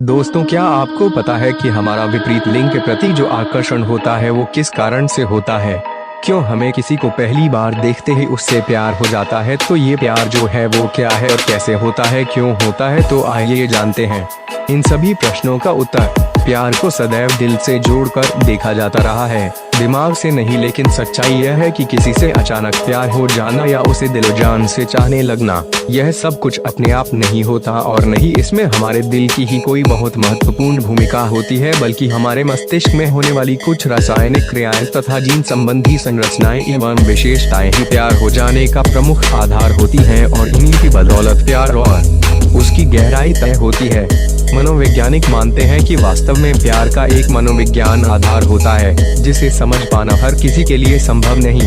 दोस्तों, क्या आपको पता है कि हमारा विपरीत लिंग के प्रति जो आकर्षण होता है वो किस कारण से होता है? क्यों हमें किसी को पहली बार देखते ही उससे प्यार हो जाता है? तो ये प्यार जो है वो क्या है और कैसे होता है, क्यों होता है? तो आइए जानते हैं। इन सभी प्रश्नों का उत्तर। प्यार को सदैव दिल से जोड़कर देखा जाता रहा है, दिमाग से नहीं। लेकिन सच्चाई यह है कि किसी से अचानक प्यार हो जाना या उसे दिलो जान से चाहने लगना, यह सब कुछ अपने आप नहीं होता और नहीं इसमें हमारे दिल की ही कोई बहुत महत्वपूर्ण भूमिका होती है, बल्कि हमारे मस्तिष्क में होने वाली कुछ रासायनिक क्रियाएं तथा जीन संबंधी संरचनाएं एवं विशेषताएं ही प्यार हो जाने का प्रमुख आधार होती हैं और इन्हीं की बदौलत प्यार और उसकी गहराई तय होती है। मनोवैज्ञानिक मानते हैं कि वास्तव में प्यार का एक मनोविज्ञान आधार होता है, जिसे समझ पाना हर किसी के लिए संभव नहीं।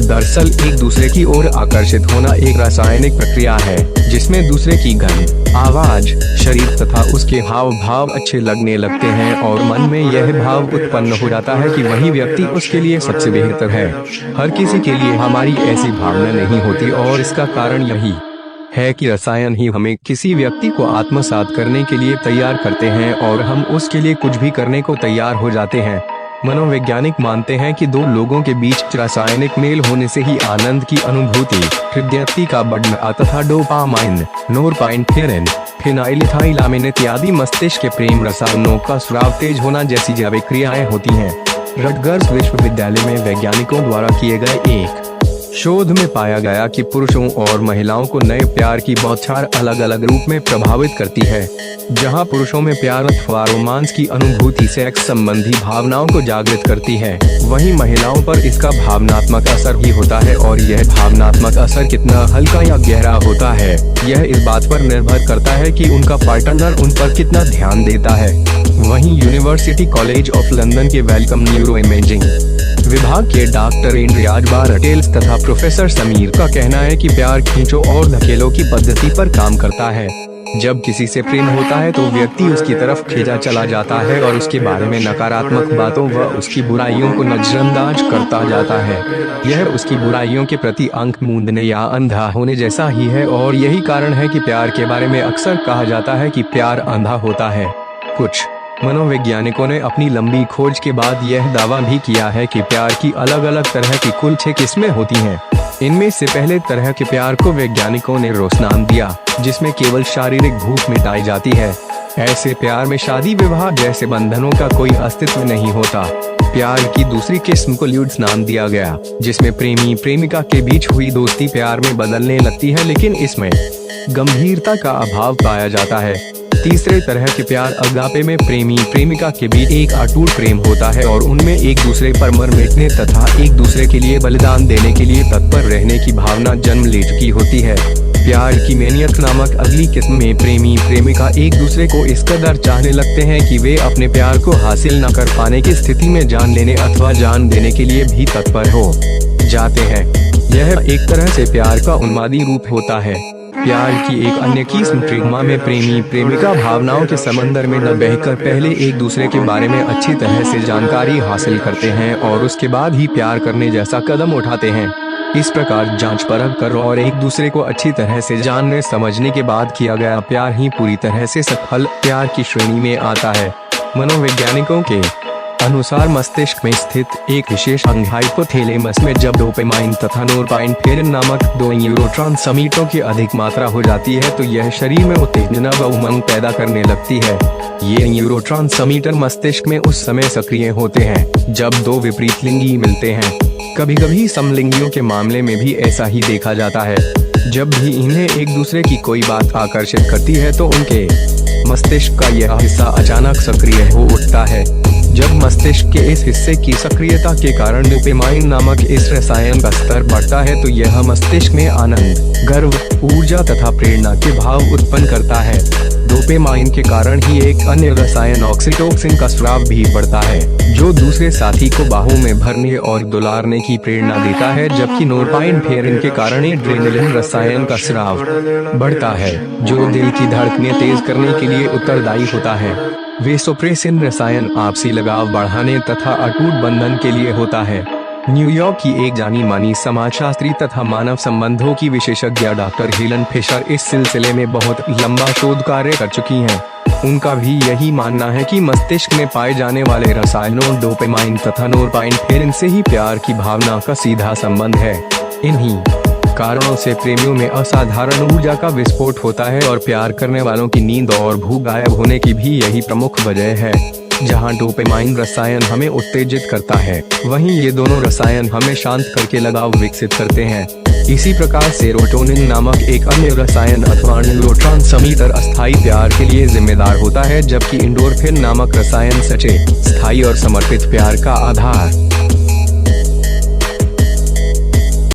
दरअसल एक दूसरे की ओर आकर्षित होना एक रासायनिक प्रक्रिया है, जिसमें दूसरे की गंध, आवाज, शरीर तथा उसके हाव भाव अच्छे लगने लगते हैं और मन में यह भाव उत्पन्न हो जाता है कि वही व्यक्ति उसके लिए सबसे बेहतर है। हर किसी के लिए हमारी ऐसी भावना नहीं होती और इसका कारण यही है कि रसायन ही हमें किसी व्यक्ति को आत्मसात करने के लिए तैयार करते हैं और हम उसके लिए कुछ भी करने को तैयार हो जाते हैं। मनोवैज्ञानिक मानते हैं कि दो लोगों के बीच रासायनिक मेल होने से ही आनंद की अनुभूति, हृदयगति का बढ़ना तथा डोपामाइन, नोरपाइनेफ्रिन, फेनाइलएथाइलामाइन इत्यादि मस्तिष्क के प्रेम रसायनों का स्राव तेज होना जैसी जैविक क्रियाएं होती हैं। रटगर्स विश्वविद्यालय में वैज्ञानिकों द्वारा किए गए एक शोध में पाया गया कि पुरुषों और महिलाओं को नए प्यार की बौछार अलग अलग रूप में प्रभावित करती है। जहां पुरुषों में प्यार अथवा रोमांस की अनुभूति सेक्स संबंधी भावनाओं को जागृत करती है, वहीं महिलाओं पर इसका भावनात्मक असर ही होता है। और यह भावनात्मक असर कितना हल्का या गहरा होता है, यह इस बात पर निर्भर करता है कि उनका पार्टनर उन पर कितना ध्यान देता है। वहीं यूनिवर्सिटी कॉलेज ऑफ लंदन के वेलकम न्यूरो इमेजिंग विभाग के डॉक्टर इंद्रियाज बारटेल्स तथा प्रोफेसर समीर का कहना है कि प्यार खींचो और धकेलो की पद्धति पर काम करता है। जब किसी से प्रेम होता है तो व्यक्ति उसकी तरफ खींचा चला जाता है और उसके बारे में नकारात्मक बातों व उसकी बुराइयों को नजरअंदाज करता जाता है। यह उसकी बुराइयों के प्रति आंख मूंदने या अंधा होने जैसा ही है और यही कारण है कि प्यार के बारे में अक्सर कहा जाता है कि प्यार अंधा होता है। कुछ मनोवैज्ञानिकों ने अपनी लंबी खोज के बाद यह दावा भी किया है कि प्यार की अलग अलग तरह की कुल 6 किस्में होती हैं। इनमें से पहले तरह के प्यार को वैज्ञानिकों ने रोस नाम दिया, जिसमें केवल शारीरिक भूख मिटाई जाती है। ऐसे प्यार में शादी विवाह जैसे बंधनों का कोई अस्तित्व नहीं होता। प्यार की दूसरी किस्म को ल्यूड्स नाम दिया गया, जिसमें प्रेमी प्रेमिका के बीच हुई दोस्ती प्यार में बदलने लगती है, लेकिन इसमें गंभीरता का अभाव पाया जाता है। तीसरे तरह के प्यार अगापे में प्रेमी प्रेमिका के बीच एक अटूट प्रेम होता है और उनमें एक दूसरे पर मर मिटने तथा एक दूसरे के लिए बलिदान देने के लिए तत्पर रहने की भावना जन्म ले चुकी होती है। प्यार की मैनियक नामक अगली किस्म में प्रेमी प्रेमिका एक दूसरे को इस कदर चाहने लगते हैं कि वे अपने प्यार को हासिल न कर पाने की स्थिति में जान लेने अथवा जान देने के लिए भी तत्पर हो जाते हैं। यह एक तरह से प्यार का उन्मादी रूप होता है। प्यार की एक अन्य किस्म प्रेमा में प्रेमी प्रेमिका भावनाओं के समंदर में न बहकर पहले एक दूसरे के बारे में अच्छी तरह से जानकारी हासिल करते हैं और उसके बाद ही प्यार करने जैसा कदम उठाते हैं। इस प्रकार जांच परख कर और एक दूसरे को अच्छी तरह से जानने समझने के बाद किया गया प्यार ही पूरी तरह से सफल प्यार की श्रेणी में आता है। मनोवैज्ञानिकों के अनुसार मस्तिष्क में स्थित एक विशेष अंग हाइपोथैलेमस में जब डोपामाइन तथा नोरपाइनेफ्रिन नामक 2 न्यूरोट्रांसमीटरों की अधिक मात्रा हो जाती है तो यह शरीर में उत्तेजना व उमंग पैदा करने लगती है। ये न्यूरोट्रांसमीटर मस्तिष्क में उस समय सक्रिय होते हैं जब दो विपरीत लिंगी मिलते हैं। कभी कभी समलिंगियों के मामले में भी ऐसा ही देखा जाता है। जब भी इन्हें एक दूसरे की कोई बात आकर्षित करती है तो उनके मस्तिष्क का यह हिस्सा अचानक सक्रिय हो उठता है। जब मस्तिष्क के इस हिस्से की सक्रियता के कारण डोपामाइन नामक इस रसायन का स्तर बढ़ता है तो यह मस्तिष्क में आनंद, गर्व, ऊर्जा तथा प्रेरणा के भाव उत्पन्न करता है। डोपामाइन के कारण ही एक अन्य रसायन ऑक्सीटोसिन का स्राव भी बढ़ता है, जो दूसरे साथी को बाहों में भरने और दुलारने की प्रेरणा देता है, जबकि नोरपाइनेफ्रिन के कारण एड्रेनलिन रसायन का स्राव बढ़ता है, जो दिल की धड़कनें तेज करने के लिए उत्तरदायी होता है। वेसोप्रेसिन रसायन आपसी लगाव बढ़ाने तथा अटूट बंधन के लिए होता है। न्यूयॉर्क की एक जानी मानी समाजशास्त्री तथा मानव संबंधों की विशेषज्ञ डॉक्टर हेलन फिशर इस सिलसिले में बहुत लंबा शोध कार्य कर चुकी हैं। उनका भी यही मानना है कि मस्तिष्क में पाए जाने वाले रसायनों डोपामाइन तथा नोरपाइनेफ्रिन से ही प्यार की भावना का सीधा संबंध है। इन्हीं कारणों से प्रेमियों में असाधारण ऊर्जा का विस्फोट होता है और प्यार करने वालों की नींद और भूख गायब होने की भी यही प्रमुख वजह है। जहां डोपामाइन रसायन हमें उत्तेजित करता है, वहीं ये दोनों रसायन हमें शांत करके लगाव विकसित करते हैं। इसी प्रकार सेरोटोनिन नामक एक अन्य रसायन अथवा न्यूरोट्रांसमीटर अस्थायी प्यार के लिए जिम्मेदार होता है, जबकि एंडोर्फिन नामक रसायन सच्चे, स्थायी और समर्पित प्यार का आधार